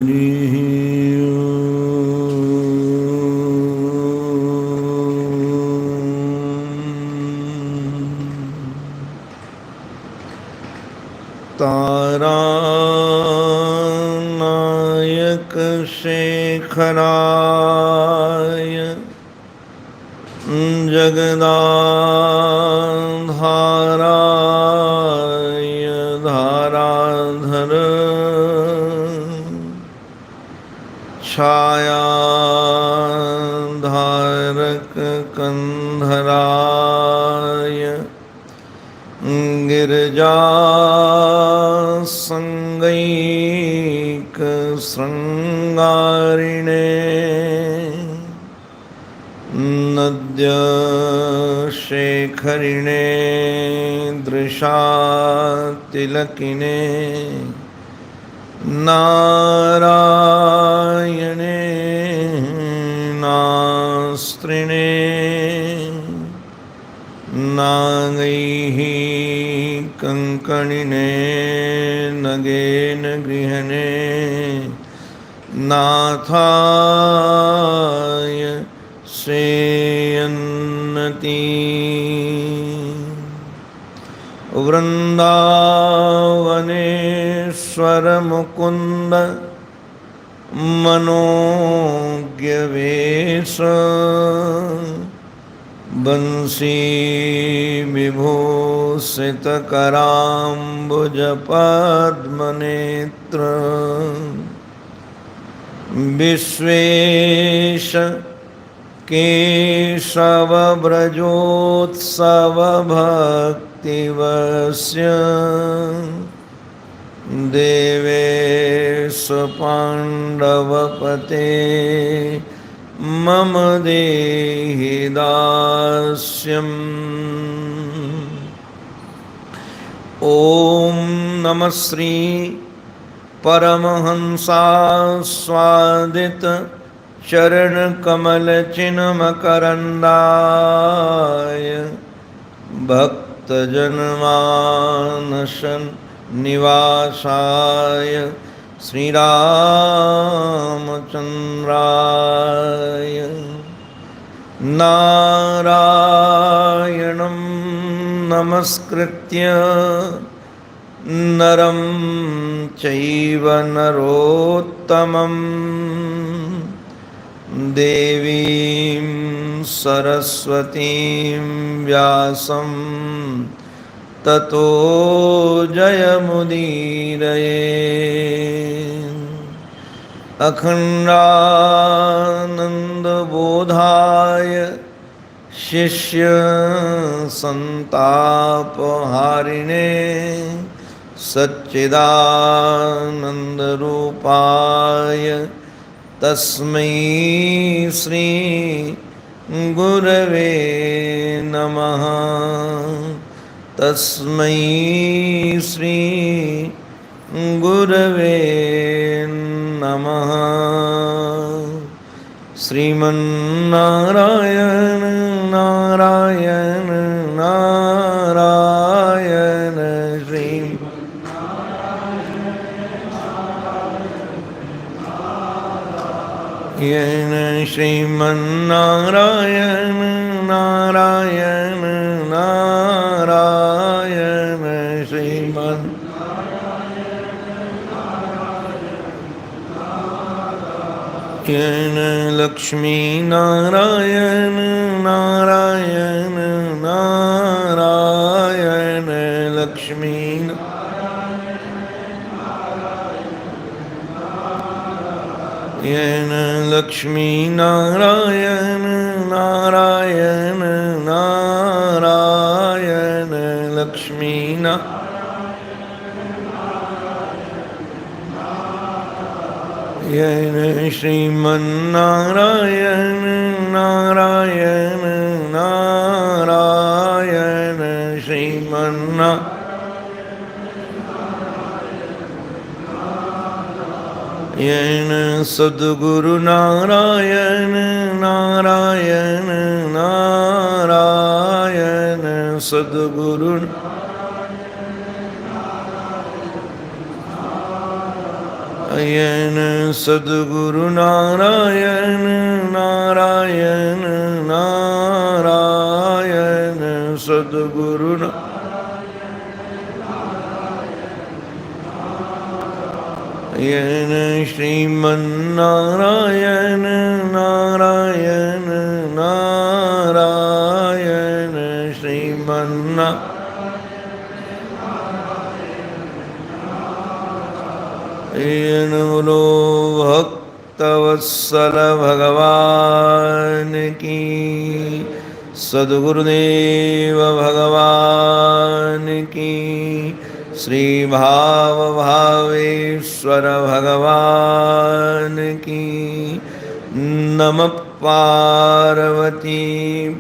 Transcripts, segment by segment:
तारानायक शेखराय जगदाधाराय धाराधर छायाधारक कंधराय Girija संगैक श्रृंगारिणे नद्य शेखरिणे दृशातिलकिने नारायणे नास्त्रिणे नागैः कंकणिने again गृहणे नाथाय श्रेयन्नति वृन्दावनेश्वर मुकुन्द मनोज्ञवेश बंसी विभूषित कराम्बुज पद्मनेत्र विश्वेश केशव ब्रजोत्सव भक्तिवस्य देवेश पाण्डवपते मम देहि दास्यम्। ॐ नमः श्री परमहंसास्वादित चरणकमलचिन्मकरन्दाय भक्तजनमानस निवासाय श्रीरामचन्द्राय नारायणं नमस्कृत्य नरं चैव नरोत्तमं देवीं सरस्वतीं व्यासं ततो जयमुदीरये। अखण्डानन्दबोधाय शिष्य संतापहारिणे सच्चिदानन्दरूपाय तस्मै श्री गुरवे नमः। तस्मै श्री गुरवे नमः। श्रीमन्नारायण नारायण नारायण श्रीमन्नारायण नारायण नारायण श्रीमन्नारायण लक्ष्मीनारायण नारायण नारायण लक्ष्मी लक्ष्मीनारायण नारायण नारायण लक्ष्मीनारायण श्रीमन्नारायण नारायण नारायण श्रीमन्नारायण सद्गुरु नारायण नारायण नारायण सद्गुरु सद्गुरु नारायण नारायण नारायण सद्गुरु नारायण श्रीमन्नारायण नारायण नारायण श्रीमन्नारायण बोलो भक्तवत्सल भगवान की, सद्गुरुदेव भगवान की, श्री भाव भावेश्वर भगवान की। नमः पार्वती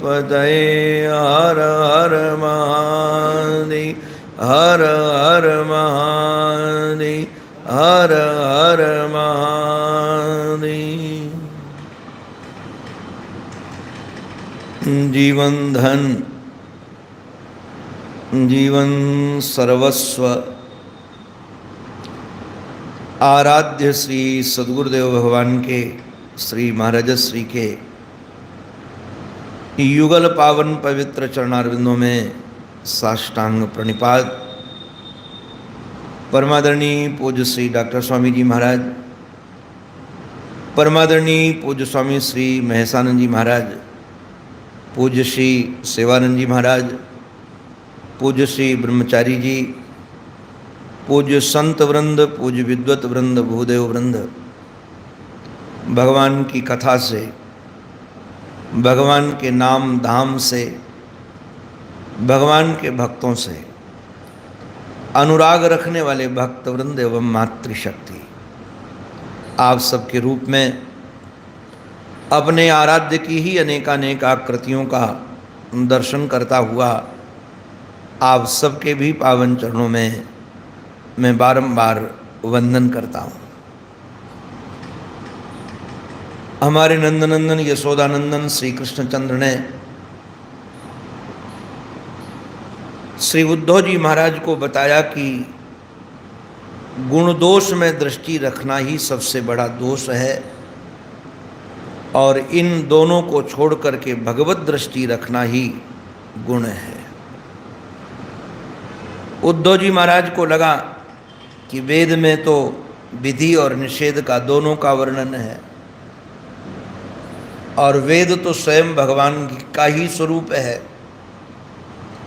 पतये हर हर महादेव हर हर महादेव हर हर महादेव। जीवन धन जीवन सर्वस्व आराध्य श्री सद्गुरुदेव भगवान के श्री महाराज श्री के युगल पावन पवित्र चरणारविंदों में साष्टांग प्रणिपात। परमादरणीय पूज्य श्री डॉक्टर स्वामी जी महाराज, परमादरणीय पूज्य स्वामी श्री महेशानंद जी महाराज, पूज्य श्री सेवानंद जी महाराज, पूज्य श्री ब्रह्मचारी जी, पूज्य संत वृंद, पूज्य विद्वत वृंद, भूदेव वृंद, भगवान की कथा से, भगवान के नाम धाम से, भगवान के भक्तों से अनुराग रखने वाले भक्त वृंद एवं मातृशक्ति, आप सबके रूप में अपने आराध्य की ही अनेकानेक आकृतियों का दर्शन करता हुआ आप सबके भी पावन चरणों में मैं बारंबार वंदन करता हूँ। हमारे नंदनंदन यशोदानंदन श्री कृष्णचंद्र ने श्री उद्धव जी महाराज को बताया कि गुण दोष में दृष्टि रखना ही सबसे बड़ा दोष है और इन दोनों को छोड़ करके भगवत दृष्टि रखना ही गुण है। उद्धव जी महाराज को लगा कि वेद में तो विधि और निषेध का दोनों का वर्णन है और वेद तो स्वयं भगवान का ही स्वरूप है।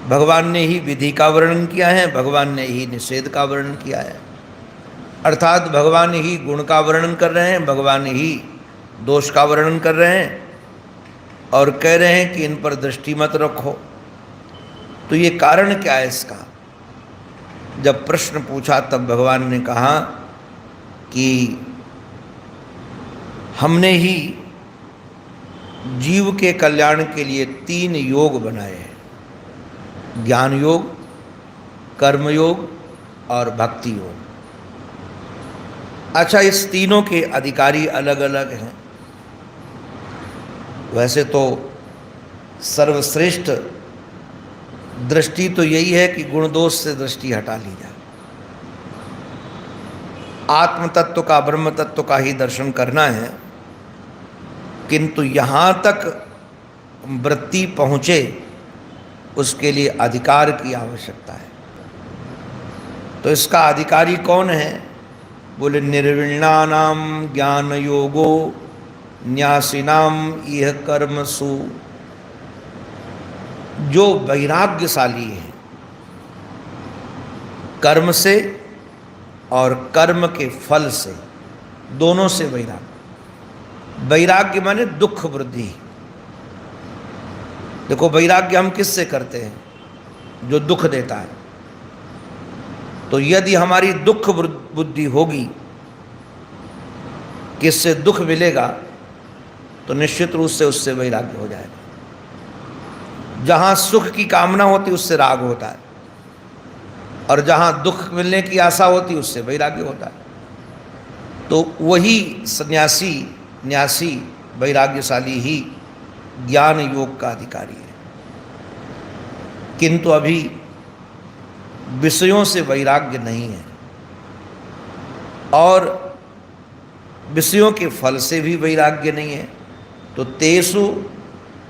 भगवान ने ही विधि का वर्णन किया है, भगवान ने ही निषेध का वर्णन किया है, अर्थात भगवान ही गुण का वर्णन कर रहे हैं, भगवान ही दोष का वर्णन कर रहे हैं और कह रहे हैं कि इन पर दृष्टि मत रखो। तो ये कारण क्या है इसका? जब प्रश्न पूछा तब भगवान ने कहा कि हमने ही जीव के कल्याण के लिए 3 योग बनाए हैं, ज्ञान योग, कर्म योग और भक्ति योग। अच्छा, इस तीनों के अधिकारी अलग अलग हैं। वैसे तो सर्वश्रेष्ठ दृष्टि तो यही है कि गुण दोष से दृष्टि हटा ली जाए, आत्म तत्व का, ब्रह्म तत्व का ही दर्शन करना है। किंतु यहाँ तक वृत्ति पहुँचे उसके लिए अधिकार की आवश्यकता है। तो इसका अधिकारी कौन है? बोले निर्विण्णानाम ज्ञान योगो न्यासिनाम यह कर्मसु। जो वैराग्यशाली है कर्म से और कर्म के फल से, दोनों से वैराग्य। वैराग्य माने दुख वृद्धि। देखो, वैराग्य हम किससे करते हैं? जो दुख देता है। तो यदि हमारी दुख बुद्धि होगी, किससे दुख मिलेगा, तो निश्चित रूप से उससे वैराग्य हो जाएगा। जहाँ सुख की कामना होती उससे राग होता है, और जहाँ दुख मिलने की आशा होती उससे वैराग्य होता है। तो वही सन्यासी, न्यासी, वैराग्यशाली ही ज्ञान योग का अधिकारी है। किंतु अभी विषयों से वैराग्य नहीं है और विषयों के फल से भी वैराग्य नहीं है। तो तेषु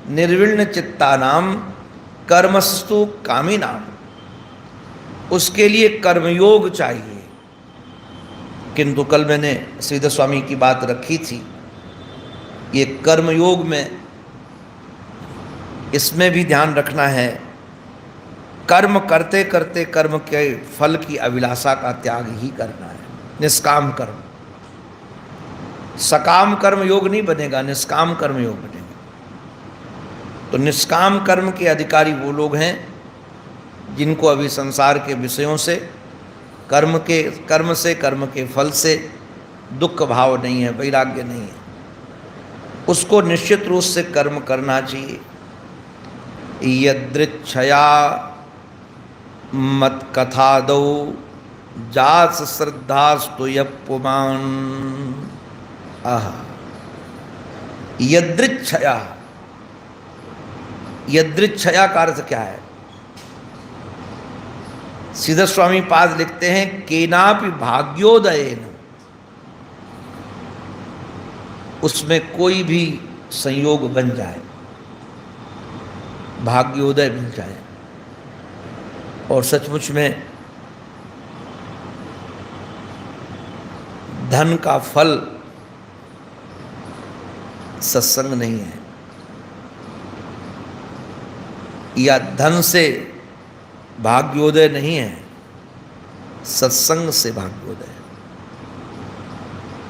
निर्विण्ण चित्तानाम कर्मस्तु कामिनाम, उसके लिए कर्मयोग चाहिए। किंतु कल मैंने श्रीधर स्वामी की बात रखी थी, ये कर्मयोग में इसमें भी ध्यान रखना है, कर्म करते करते कर्म के फल की अभिलाषा का त्याग ही करना है। निष्काम कर्म, सकाम कर्म योग नहीं बनेगा, निष्काम कर्म योग बनेगा। तो निष्काम कर्म के अधिकारी वो लोग हैं जिनको अभी संसार के विषयों से, कर्म से, कर्म के फल से दुख भाव नहीं है, वैराग्य नहीं है। उसको निश्चित रूप से कर्म करना चाहिए। यदृच्छया मत कथादौ जास श्रद्धास्तु यपुमान। यदृच्छया, यदृच्छया का अर्थ क्या है? श्रीधर स्वामी पाद लिखते हैं, केनापि भाग्योदयेन, उसमें कोई भी संयोग बन जाए, भाग्योदय मिल जाए। और सचमुच में धन का फल सत्संग नहीं है, या धन से भाग्योदय नहीं है, सत्संग से भाग्योदय है।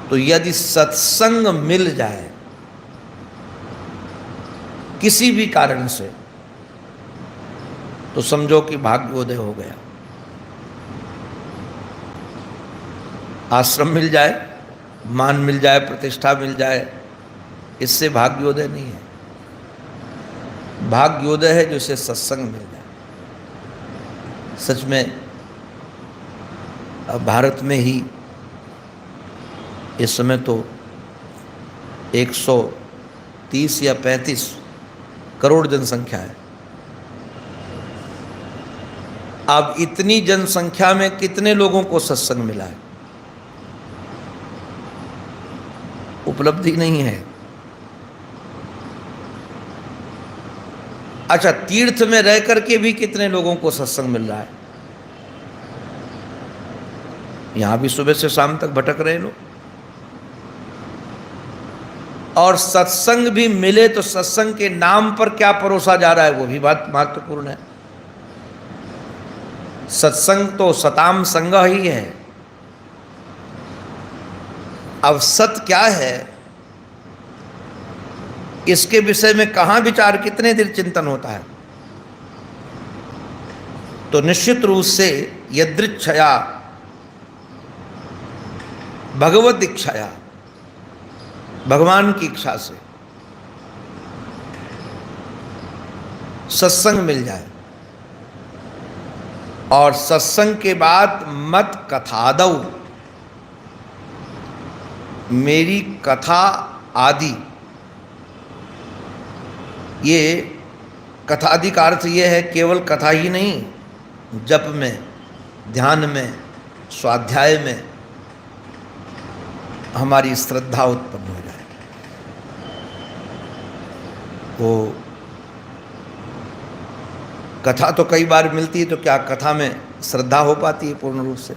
तो यदि सत्संग मिल जाए किसी भी कारण से, तो समझो कि भाग्योदय हो गया। आश्रम मिल जाए, मान मिल जाए, प्रतिष्ठा मिल जाए, इससे भाग्योदय नहीं है। भाग्योदय है जिसे सत्संग मिल जाए। सच में अब भारत में ही इस समय तो 130 या 35 करोड़ जनसंख्या है। अब इतनी जनसंख्या में कितने लोगों को सत्संग मिला है? उपलब्धि नहीं है। अच्छा, तीर्थ में रह करके भी कितने लोगों को सत्संग मिल रहा है? यहां भी सुबह से शाम तक भटक रहे लोग। और सत्संग भी मिले तो सत्संग के नाम पर क्या परोसा जा रहा है, वो भी बात महत्वपूर्ण है। सत्संग तो सताम संग ही है। अब सत क्या है, इसके विषय में कहां विचार, कितने दिन चिंतन होता है। तो निश्चित रूप से यदृच्छया भगवत इच्छाया, भगवान की इच्छा से सत्संग मिल जाए, और सत्संग के बाद मत कथादौ, मेरी कथा आदि, ये कथादि का अर्थ ये है केवल कथा ही नहीं, जप में, ध्यान में, स्वाध्याय में हमारी श्रद्धा उत्पन्न हो जाए। वो कथा तो कई बार मिलती है, तो क्या कथा में श्रद्धा हो पाती है पूर्ण रूप से?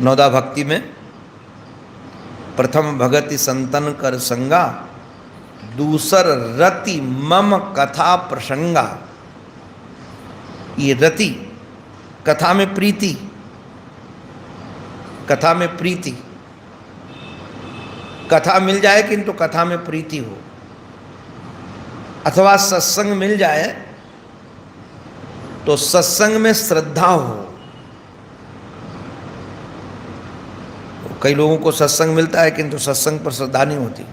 नौदा भक्ति में प्रथम भगति संतन कर संगा, दूसर रति मम कथा प्रसंगा। ये रति, कथा में प्रीति, कथा में प्रीति, कथा मिल जाए किंतु कथा में प्रीति हो, अथवा सत्संग मिल जाए तो सत्संग में श्रद्धा हो। कई लोगों को सत्संग मिलता है किंतु सत्संग पर श्रद्धा नहीं होती।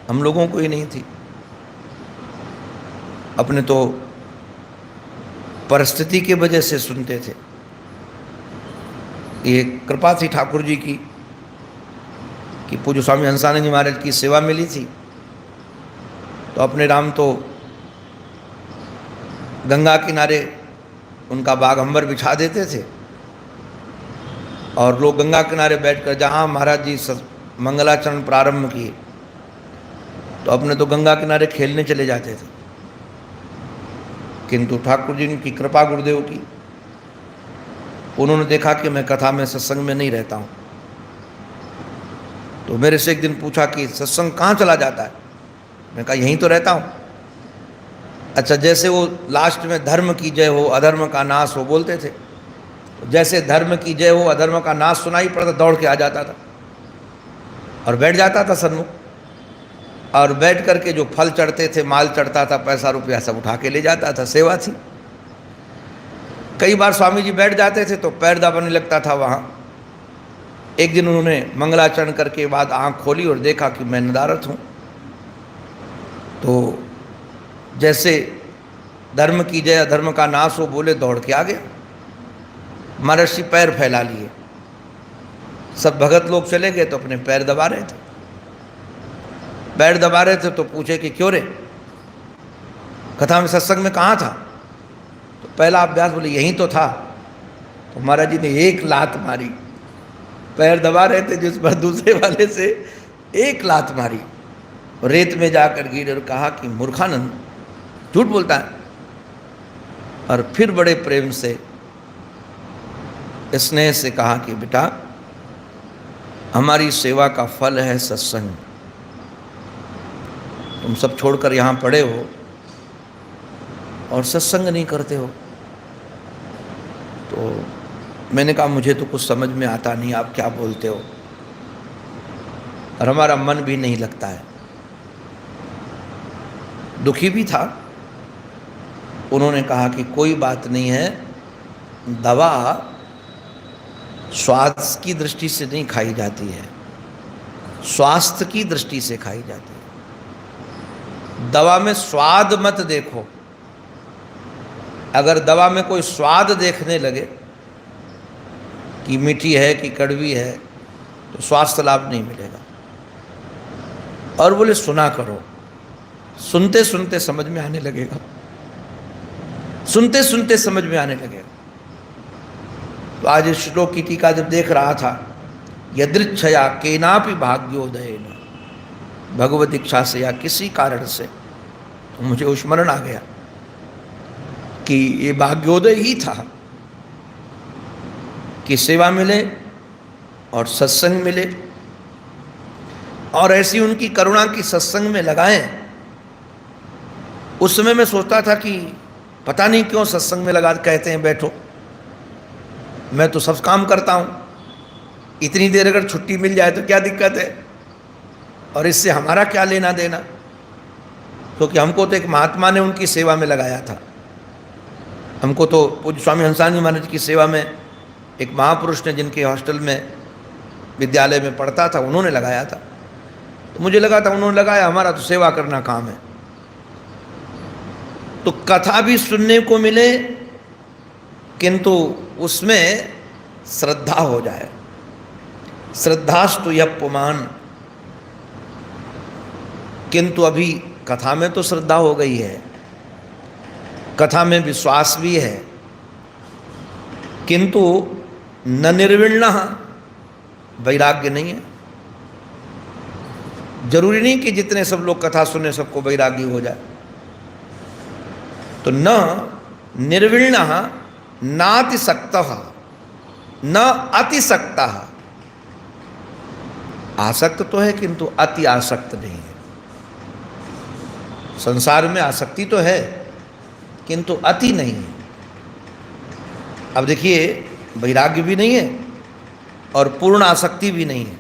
हम लोगों को ही नहीं थी। अपने तो परिस्थिति की वजह से सुनते थे। ये कृपा थी ठाकुर जी की कि पूज्य स्वामी हंसानंद जी महाराज की सेवा मिली थी, तो अपने राम तो गंगा किनारे उनका बागंबर बिछा देते थे और लोग गंगा किनारे बैठकर, जहाँ महाराज जी मंगलाचरण प्रारंभ किए तो अपने तो गंगा किनारे खेलने चले जाते थे, किंतु ठाकुर जी की कृपा गुरुदेव की, उन्होंने देखा कि मैं कथा में सत्संग में नहीं रहता हूँ, तो मेरे से एक दिन पूछा कि सत्संग कहाँ चला जाता है। मैं कहा यहीं तो रहता हूँ। अच्छा, जैसे वो लास्ट में धर्म की जय हो अधर्म का नाश हो बोलते थे, जैसे धर्म की जय हो अधर्म का नाश सुनाई पड़ता दौड़ के आ जाता था और बैठ जाता था सन्मुख, और बैठ करके जो फल चढ़ते थे, माल चढ़ता था, पैसा रुपया सब उठा के ले जाता था। सेवा थी। कई बार स्वामी जी बैठ जाते थे तो पैर दबाने लगता था वहाँ। एक दिन उन्होंने मंगलाचरण करके बाद आँख खोली और देखा कि मैं नदारत हूँ, तो जैसे धर्म की जय अधर्म का नाश हो बोले, दौड़ के आ गया। महर्षि पैर फैला लिए, सब भगत लोग चले गए तो अपने पैर दबा रहे थे। पैर दबा रहे थे तो पूछे कि क्यों रे, कथा में सत्संग में कहाँ था। तो पहला अभ्यास बोले यहीं तो था। तो महाराज जी ने एक लात मारी, पैर दबा रहे थे जिस पर दूसरे वाले से एक लात मारी, रेत में जाकर गिरे और कहा कि मूर्खानंद झूठ बोलता है। और फिर बड़े प्रेम से स्नेह से कहा कि बेटा, हमारी सेवा का फल है सत्संग, तुम सब छोड़कर यहाँ पड़े हो और सत्संग नहीं करते हो। तो मैंने कहा मुझे तो कुछ समझ में आता नहीं, आप क्या बोलते हो, और हमारा मन भी नहीं लगता है। दुखी भी था। उन्होंने कहा कि कोई बात नहीं है, दवा स्वास्थ्य की दृष्टि से नहीं खाई जाती है, स्वास्थ्य की दृष्टि से खाई जाती है। दवा में स्वाद मत देखो। अगर दवा में कोई स्वाद देखने लगे कि मीठी है कि कड़वी है, तो स्वास्थ्य लाभ नहीं मिलेगा। और बोले सुना करो, सुनते सुनते समझ में आने लगेगा, सुनते सुनते समझ में आने लगेगा। तो आज इस श्लोक की टीका जब देख रहा था, यदृच्छया केनापि भाग्योदयेन, भगवत इच्छा से या किसी कारण से, तो मुझे वो स्मरण आ गया कि ये भाग्योदय ही था कि सेवा मिले और सत्संग मिले, और ऐसी उनकी करुणा की सत्संग में लगाएं। उस समय मैं सोचता था कि पता नहीं क्यों सत्संग में लगा कहते हैं बैठो, मैं तो सब काम करता हूँ, इतनी देर अगर छुट्टी मिल जाए तो क्या दिक्कत है, और इससे हमारा क्या लेना देना। क्योंकि हमको तो एक महात्मा ने उनकी सेवा में लगाया था। हमको तो पूज्य स्वामी हंसानंद महाराज की सेवा में एक महापुरुष ने, जिनके हॉस्टल में विद्यालय में पढ़ता था, उन्होंने लगाया था। तो मुझे लगा था उन्होंने लगाया, हमारा तो सेवा करना काम है। तो कथा भी सुनने को मिले, किंतु उसमें श्रद्धा हो जाए। श्रद्धास्तु यः पुमान्, किंतु अभी कथा में तो श्रद्धा हो गई है, कथा में विश्वास भी है, किंतु न निर्विण्णः, वैराग्य नहीं है। जरूरी नहीं कि जितने सब लोग कथा सुने सबको वैराग्य हो जाए। तो न निर्विण्णः नातिसक्तः न अतिसक्तः, आसक्त तो है किंतु अति आसक्त नहीं है। संसार में आसक्ति तो है किंतु अति नहीं है। अब देखिए, वैराग्य भी नहीं है और पूर्ण आसक्ति भी नहीं है,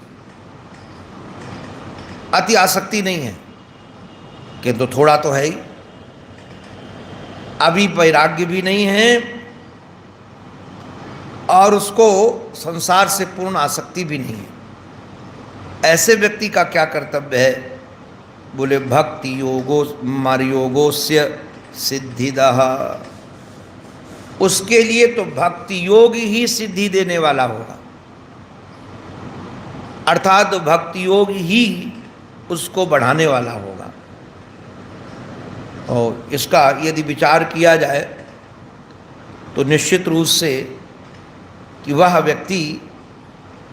अति आसक्ति नहीं है, किंतु थोड़ा तो है ही। अभी वैराग्य भी नहीं है और उसको संसार से पूर्ण आसक्ति भी नहीं है। ऐसे व्यक्ति का क्या कर्तव्य है? बोले भक्ति योगो मार्योगोस्य सिद्धिदः, उसके लिए तो भक्ति योग ही सिद्धि देने वाला होगा, अर्थात भक्ति योग ही उसको बढ़ाने वाला होगा। और इसका यदि विचार किया जाए तो निश्चित रूप से कि वह व्यक्ति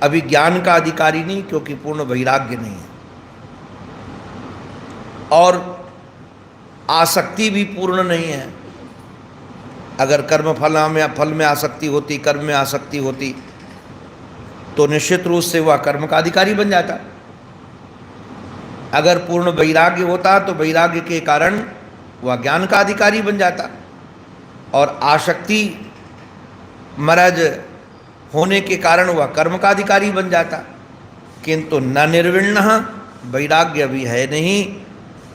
अभी ज्ञान का अधिकारी नहीं, क्योंकि पूर्ण वैराग्य नहीं है, और आसक्ति भी पूर्ण नहीं है। अगर कर्म फल में आसक्ति होती, कर्म में आसक्ति होती, तो निश्चित रूप से वह कर्म का अधिकारी बन जाता। अगर पूर्ण वैराग्य होता तो वैराग्य के कारण वह ज्ञान का अधिकारी बन जाता, और आसक्ति महाराज होने के कारण वह कर्म का अधिकारी बन जाता। किंतु न निर्विण्ण, वैराग्य भी है नहीं,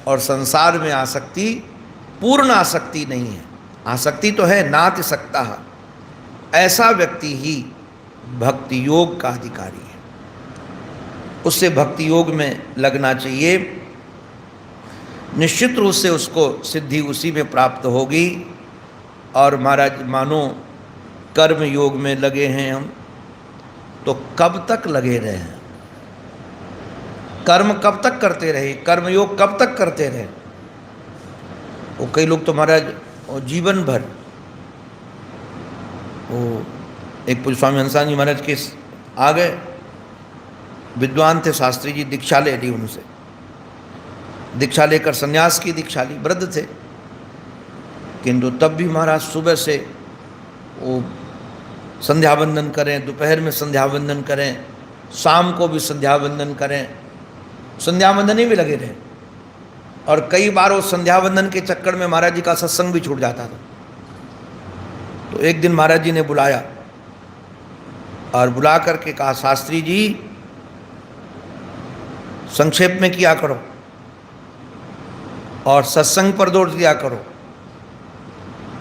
और संसार में आसक्ति, पूर्ण आसक्ति नहीं है। आसक्ति तो है, नाति सकता है। ऐसा व्यक्ति ही भक्ति योग का अधिकारी है। उससे भक्ति योग में लगना चाहिए, निश्चित रूप से उसको सिद्धि उसी में प्राप्त होगी। और महाराज मानो कर्म योग में लगे हैं हम, तो कब तक लगे रहे हैं? कर्म कब तक करते रहे? कर्म योग कब तक करते रहे? वो कई लोग तो महाराज जीवन भर, वो एक पूज्य स्वामी हंसानी महाराज के आ गए, विद्वान थे, शास्त्री जी, दीक्षा ले ली उनसे। दीक्षा लेकर सन्यास की दीक्षा ली, वृद्ध थे, किंतु तब भी महाराज सुबह से वो संध्या वंदन करें, दोपहर में संध्या वंदन करें, शाम को भी संध्या वंदन करें, संध्या वंदन ही में लगे रहे। और कई बार वो संध्या वंदन के चक्कर में महाराज जी का सत्संग भी छूट जाता था। तो एक दिन महाराज जी ने बुलाया और बुला करके कहा, शास्त्री जी संक्षेप में किया करो और सत्संग पर जोर दिया करो।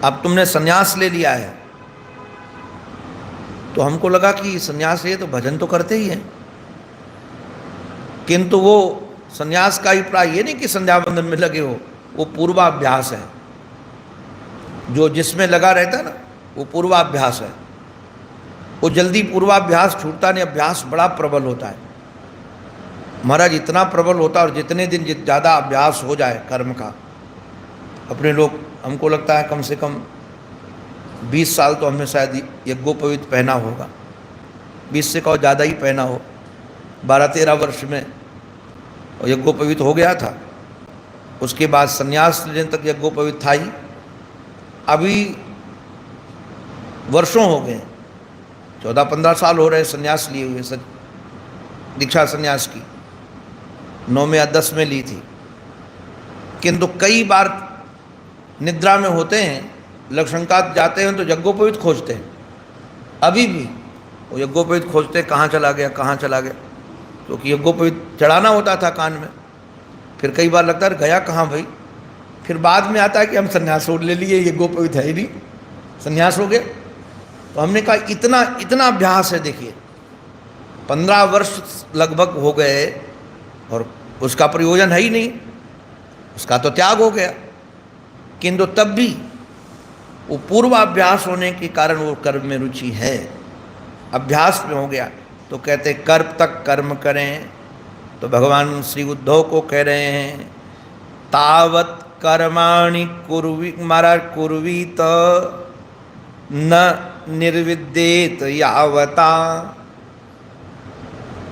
अब तुमने संन्यास ले लिया है। तो हमको लगा कि संन्यास ले तो भजन तो करते ही हैं, किंतु वो संन्यास का अभिप्राय ये नहीं कि संध्या वंदन में लगे हो, वो पूर्वाभ्यास है। जो जिसमें लगा रहता है ना, वो पूर्वाभ्यास है। वो जल्दी पूर्वाभ्यास छूटता नहीं, अभ्यास बड़ा प्रबल होता है महाराज, इतना प्रबल होता है। और जितने दिन ज़्यादा अभ्यास हो जाए कर्म का, अपने लोग, हमको लगता है कम से कम 20 साल तो हमने शायद यज्ञोपवीत पहना होगा, 20 से कहो ज़्यादा ही पहना हो। 12-13 वर्ष में यज्ञोपवीत हो गया था। उसके बाद संन्यास लेने तक यज्ञोपवीत था ही। अभी वर्षों हो गए, 14-15 साल हो रहे संन्यास लिए हुए। दीक्षा संन्यास की 9 में या 10 में ली थी, किंतु कई बार निद्रा में होते हैं, लक्षणकात जाते हैं तो यज्ञोपवीत खोजते हैं। अभी भी वो यज्ञोपवीत खोजते, कहाँ चला गया, कहाँ चला गया, क्योंकि यज्ञोपवीत चढ़ाना होता था कान में। फिर कई बार लगता है गया कहाँ भाई। फिर बाद में आता है कि हम संन्यास ले लिए, यज्ञोपवीत है ही नहीं, संन्यास हो गए। तो हमने कहा इतना इतना अभ्यास है। देखिए 15 वर्ष लगभग हो गए और उसका प्रयोजन है ही नहीं, उसका तो त्याग हो गया। किंतु तब भी वो पूर्वाभ्यास होने के कारण वो कर्म में रुचि है, अभ्यास में हो गया। तो कहते कर्म तक कर्म करें। तो भगवान श्री उद्धव को कह रहे हैं, तावत कर्माणि कुर्वीत न निर्विद्येत यावता।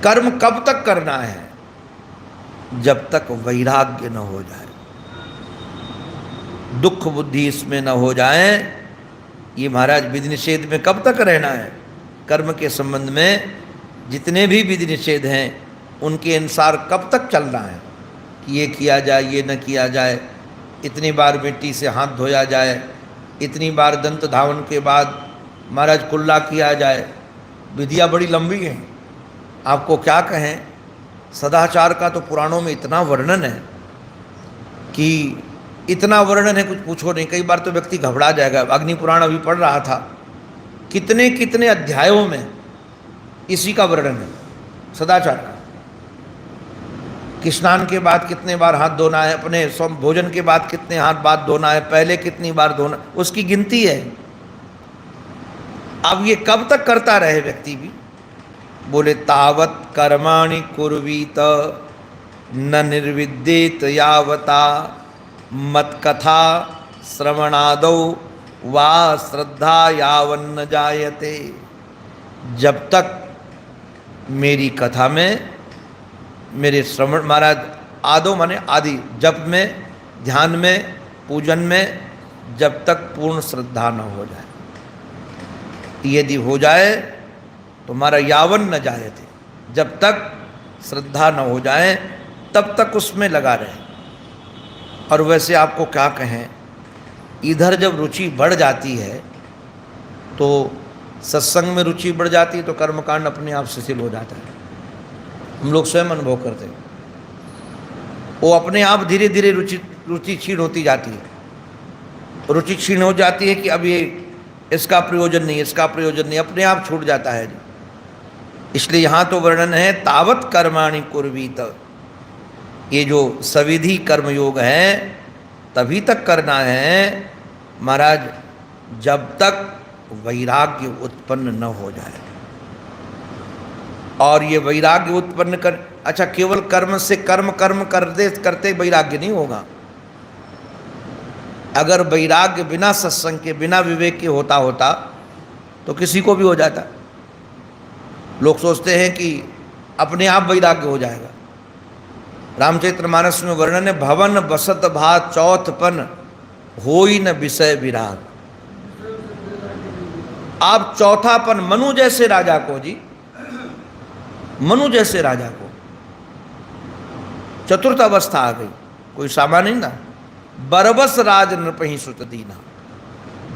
कर्म कब तक करना है? जब तक वैराग्य न हो जाए, दुख बुद्धि इसमें न हो जाए। ये महाराज विधि निषेध में कब तक रहना है? कर्म के संबंध में जितने भी विधि निषेध हैं उनके अनुसार कब तक चलना है कि ये किया जाए, ये न किया जाए, इतनी बार मिट्टी से हाथ धोया जाए, इतनी बार दंत धावन के बाद महाराज कुल्ला किया जाए। विधियाँ बड़ी लंबी हैं, आपको क्या कहें। सदाचार का तो पुराणों में इतना वर्णन है कि इतना वर्णन है कुछ पूछो नहीं। कई बार तो व्यक्ति घबरा जाएगा। अग्नि पुराण अभी पढ़ रहा था, कितने कितने अध्यायों में इसी का वर्णन है, सदाचार का। कि स्नान के बाद कितने बार हाथ धोना है, अपने भोजन के बाद कितने बार धोना है, पहले कितनी बार धोना, उसकी गिनती है। अब ये कब तक करता रहे व्यक्ति भी? बोले तावत कर्माणि कुर्वीत न निर्विद्येत यावता मत कथा श्रवणादौ वा श्रद्धा यावन्न जायते। जब तक मेरी कथा में, मेरे श्रवण, महाराज आदो माने आदि, जप में, ध्यान में, पूजन में, जब तक पूर्ण श्रद्धा न हो जाए। यदि हो जाए तो हमारा यावन न जाए थे, जब तक श्रद्धा न हो जाए तब तक उसमें लगा रहे। और वैसे आपको क्या कहें, इधर जब रुचि बढ़ जाती है तो सत्संग में रुचि बढ़ जाती है तो कर्मकांड अपने आप शिथिल हो जाता है। हम लोग स्वयं अनुभव करते हैं, वो अपने आप धीरे धीरे रुचि क्षीण होती जाती है। रुचि क्षीण हो जाती है कि अब ये इसका प्रयोजन नहीं, इसका प्रयोजन नहीं, अपने आप छूट जाता है। इसलिए यहाँ तो वर्णन है तावत कर्माणि कुर्वीत, ये जो सविधि कर्मयोग है तभी तक करना है महाराज जब तक वैराग्य उत्पन्न न हो जाए। और ये वैराग्य उत्पन्न कर, अच्छा केवल कर्म से कर्म करते वैराग्य नहीं होगा। अगर वैराग्य बिना सत्संग के, बिना विवेक के होता तो किसी को भी हो जाता। लोग सोचते हैं कि अपने आप वैराग्य हो जाएगा। रामचरितमानस में वर्णन है, भवन बसत भा चौथपन होई न विषय विराग। आप चौथापन, मनु जैसे राजा को जी, मनु जैसे राजा को चतुर्थ अवस्था आ गई, कोई सामान्य नहीं ना। बरबस राज नृपहि सुत दीना,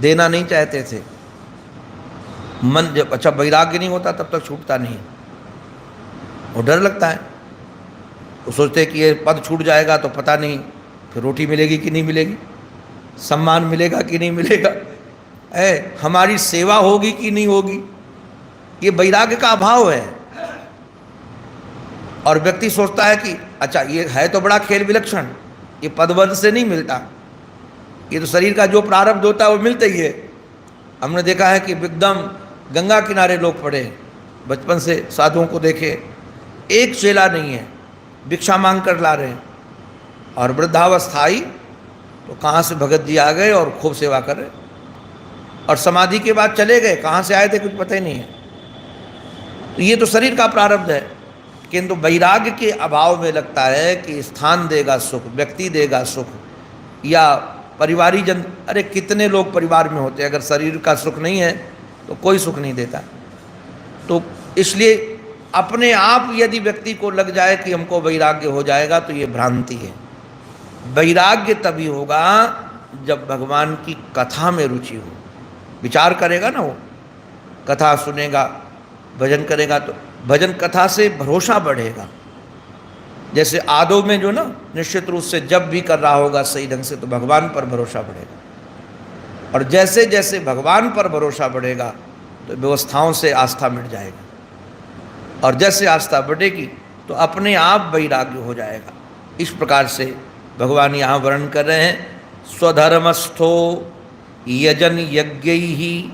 देना नहीं चाहते थे। मन जब अच्छा वैराग्य नहीं होता तब तक छूटता नहीं, वो डर लगता है। वो सोचते कि ये पद छूट जाएगा तो पता नहीं फिर रोटी मिलेगी कि नहीं मिलेगी, सम्मान मिलेगा कि नहीं मिलेगा, हमारी सेवा होगी कि नहीं होगी। ये वैराग्य का अभाव है। और व्यक्ति सोचता है कि अच्छा ये है तो बड़ा खेल विलक्षण, ये पदवंत से नहीं मिलता, ये तो शरीर का जो प्रारब्ध होता है वो मिलता ही है। हमने देखा है कि एकदम गंगा किनारे लोग पड़े, बचपन से साधुओं को देखे, एक चेला नहीं है, भिक्षा मांग कर ला रहे हैं। और वृद्धावस्था आई तो कहाँ से भगत जी आ गए और खूब सेवा कर रहे, और समाधि के बाद चले गए, कहाँ से आए थे कुछ पता ही नहीं है। तो ये तो शरीर का प्रारब्ध है। किंतु वैराग्य के अभाव में लगता है कि स्थान देगा सुख, व्यक्ति देगा सुख, या परिवारी जन, अरे कितने लोग परिवार में होते हैं, अगर शरीर का सुख नहीं है तो कोई सुख नहीं देता। तो इसलिए अपने आप यदि व्यक्ति को लग जाए कि हमको वैराग्य हो जाएगा तो ये भ्रांति है। वैराग्य तभी होगा जब भगवान की कथा में रुचि हो, विचार करेगा ना, वो कथा सुनेगा, भजन करेगा, तो भजन कथा से भरोसा बढ़ेगा। जैसे आदो में जो ना निश्चित रूप से जब भी कर रहा होगा सही ढंग से तो भगवान पर भरोसा बढ़ेगा। और जैसे जैसे भगवान पर भरोसा बढ़ेगा तो व्यवस्थाओं से आस्था मिट जाएगा, और जैसे आस्था बढ़ेगी तो अपने आप वैराग्य हो जाएगा। इस प्रकार से भगवान यहाँ वर्णन कर रहे हैं, स्वधर्मस्थो यजन यज्ञैहि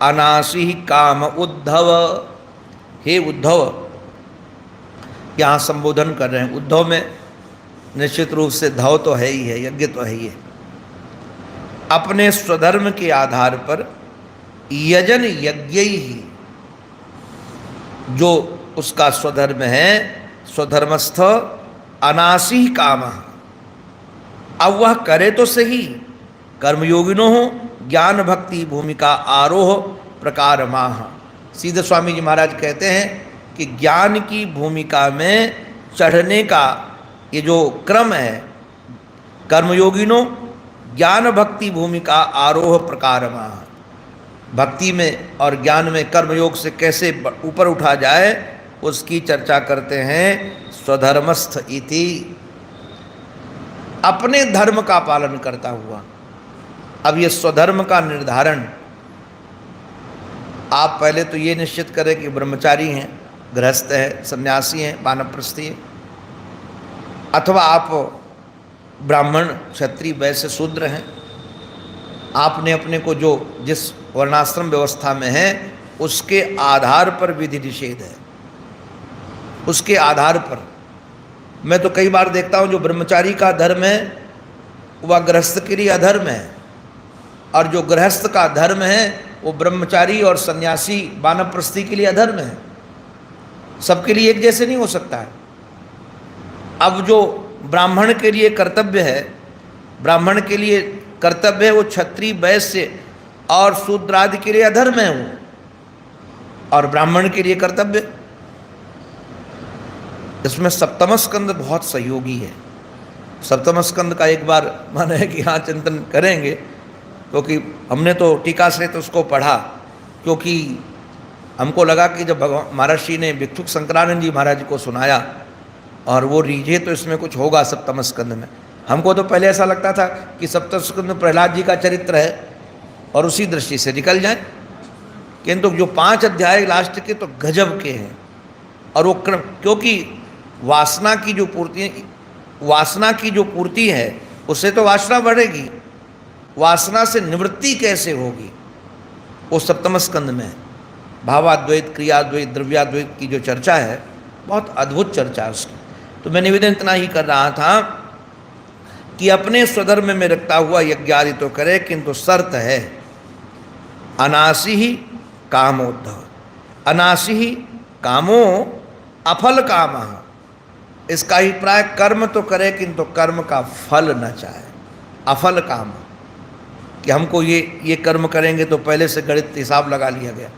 अनासि काम उद्धव। हे उद्धव, यहाँ संबोधन कर रहे हैं। उद्धव में निश्चित रूप से धव तो है ही है, यज्ञ तो है ही है। अपने स्वधर्म के आधार पर यजन यज्ञैहि, जो उसका स्वधर्म है, स्वधर्मस्थ अनासि काम, अब वह करे तो सही। कर्मयोगिनो हो ज्ञान भक्ति भूमिका आरोह प्रकार माह। सीधे स्वामी जी महाराज कहते हैं कि ज्ञान की भूमिका में चढ़ने का ये जो क्रम है, कर्मयोगिनो ज्ञान भक्ति भूमिका आरोह प्रकार माह। भक्ति में और ज्ञान में कर्मयोग से कैसे ऊपर उठा जाए उसकी चर्चा करते हैं। स्वधर्मस्थ इति, अपने धर्म का पालन करता हुआ। अब ये स्वधर्म का निर्धारण, आप पहले तो ये निश्चित करें कि ब्रह्मचारी हैं, गृहस्थ है, सन्यासी हैं, वानप्रस्थी हैं, अथवा आप ब्राह्मण क्षत्रिय वैश्य शूद्र हैं। आपने अपने को जो जिस वर्णाश्रम व्यवस्था में है उसके आधार पर विधि निषेध है, उसके आधार पर। मैं तो कई बार देखता हूँ जो ब्रह्मचारी का धर्म है वह गृहस्थ के लिए अधर्म है, और जो गृहस्थ का धर्म है वो ब्रह्मचारी और सन्यासी वानप्रस्थी के लिए अधर्म है। सबके लिए एक जैसे नहीं हो सकता है। अब जो ब्राह्मण के लिए कर्तव्य है, ब्राह्मण के लिए कर्तव्य है वो क्षत्रिय, वैश्य और शूद्र आदि के लिए अधर्म है वो, और ब्राह्मण के लिए कर्तव्य। इसमें सप्तम स्कंद बहुत सहयोगी है। सप्तम स्कंद का एक बार मन है कि हाँ चिंतन करेंगे, क्योंकि हमने तो टीका से तो उसको पढ़ा, क्योंकि हमको लगा कि जब भगवान महर्षि ने भिक्षुक शंकरानंद जी महाराज को सुनाया और वो रीझे तो इसमें कुछ होगा सप्तम स्कंद में। हमको तो पहले ऐसा लगता था कि सप्तम स्कंद प्रहलाद जी का चरित्र है और उसी दृष्टि से निकल जाए, किंतु जो 5 अध्याय लास्ट के तो गजब के हैं। और वो क्योंकि वासना की जो पूर्ति है उससे तो वासना बढ़ेगी, वासना से निवृत्ति कैसे होगी वो सप्तम स्कंद में है। भावाद्वैत, क्रियाद्वैत, द्रव्याद्वैत की जो चर्चा है बहुत अद्भुत चर्चा है उसकी। तो मैं निवेदन इतना ही कर रहा था कि अपने स्वधर्म में रखता हुआ यज्ञ आदि तो करे, किंतु शर्त है अनासी ही कामोद्धव, अनासी ही कामो अफल काम। इसका ही प्राय कर्म तो करे किंतु कर्म का फल न चाहे। अफल काम कि हमको ये कर्म करेंगे तो पहले से गणित हिसाब लगा लिया गया।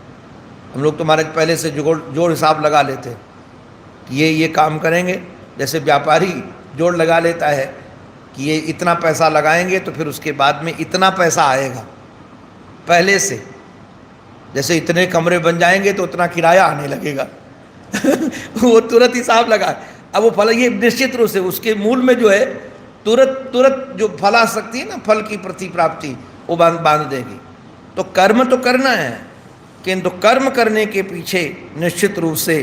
हम लोग तो महाराज पहले से जोड़ हिसाब लगा लेते कि ये काम करेंगे। जैसे व्यापारी जोड़ लगा लेता है कि ये इतना पैसा लगाएंगे तो फिर उसके बाद में इतना पैसा आएगा पहले से। जैसे इतने कमरे बन जाएंगे तो उतना किराया आने लगेगा वो तुरंत हिसाब लगा। अब वो फल ये निश्चित रूप से उसके मूल में जो है तुरंत जो फलाशक्ति है ना, फल की प्रति प्राप्ति वो बांध देगी। तो कर्म तो करना है, किंतु कर्म करने के पीछे निश्चित रूप से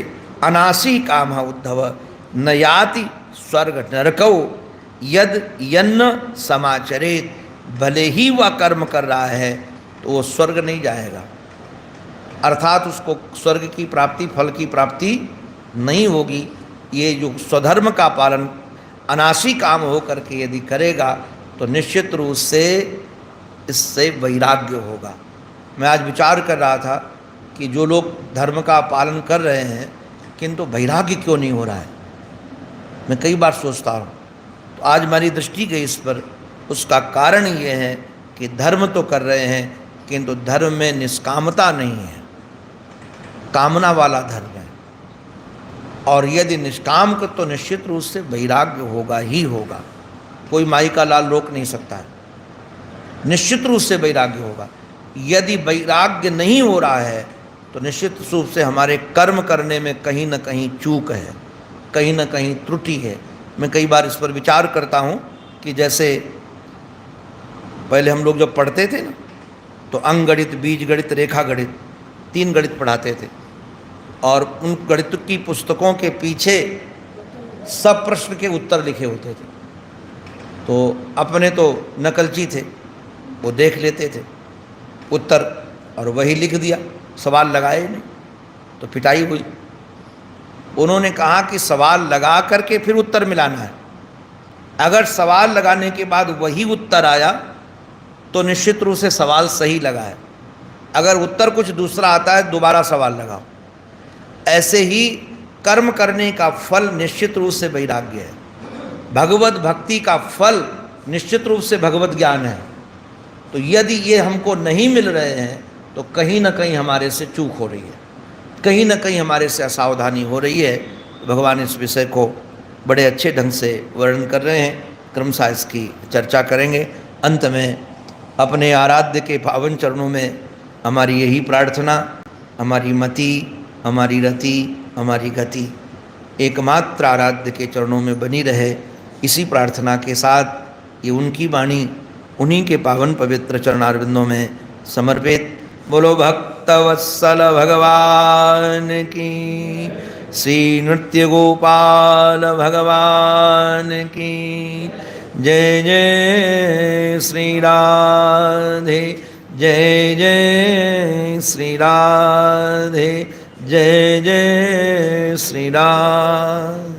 अनासी काम है उद्धव न याति स्वर्ग नरकौ यद यन्न समाचरेत। भले ही वह कर्म कर रहा है तो वो स्वर्ग नहीं जाएगा, अर्थात उसको स्वर्ग की प्राप्ति, फल की प्राप्ति नहीं होगी। ये जो स्वधर्म का पालन अनासी काम हो करके यदि करेगा तो निश्चित रूप से इससे वैराग्य होगा। मैं आज विचार कर रहा था कि जो लोग धर्म का पालन कर रहे हैं किंतु वैराग्य क्यों नहीं हो रहा है, मैं कई बार सोचता हूँ। तो आज हमारी दृष्टि गई इस पर। उसका कारण ये है कि धर्म तो कर रहे हैं किंतु धर्म में निष्कामता नहीं है, कामना वाला धर्म है। और यदि निष्काम का तो निश्चित रूप से वैराग्य होगा ही होगा, कोई माई का लाल रोक नहीं सकता है, निश्चित रूप से वैराग्य होगा। यदि वैराग्य नहीं हो रहा है तो निश्चित रूप से हमारे कर्म करने में कहीं न कहीं चूक है, कहीं न कहीं त्रुटि है। मैं कई बार इस पर विचार करता हूँ कि जैसे पहले हम लोग जब पढ़ते थे ना तो अंग गणित, बीज गणित, रेखा गणित 3 गणित पढ़ाते थे, और उन गणित की पुस्तकों के पीछे सब प्रश्न के उत्तर लिखे होते थे। तो अपने तो नकलची थे, वो देख लेते थे उत्तर और वही लिख दिया, सवाल लगाए नहीं, तो पिटाई हुई। उन्होंने कहा कि सवाल लगा करके फिर उत्तर मिलाना है। अगर सवाल लगाने के बाद वही उत्तर आया तो निश्चित रूप से सवाल सही लगा है, अगर उत्तर कुछ दूसरा आता है दोबारा सवाल लगाओ। ऐसे ही कर्म करने का फल निश्चित रूप से वैराग्य है, भगवत भक्ति का फल निश्चित रूप से भगवत ज्ञान है। तो यदि ये हमको नहीं मिल रहे हैं तो कहीं ना कहीं हमारे से चूक हो रही है, कहीं ना कहीं हमारे से असावधानी हो रही है। भगवान इस विषय को बड़े अच्छे ढंग से वर्णन कर रहे हैं, क्रमशः इसकी चर्चा करेंगे। अंत में अपने आराध्य के पावन चरणों में हमारी यही प्रार्थना, हमारी मति, हमारी रति, हमारी गति एकमात्र आराध्य के चरणों में बनी रहे। इसी प्रार्थना के साथ ये उनकी वाणी उन्हीं के पावन पवित्र चरणारविंदों में समर्पित। बोलो भक्तवत्सल भगवान की, श्री नृत्य गोपाल भगवान की जय। जय श्री राधे, जय जय श्री राधे, जय जय श्री राधे।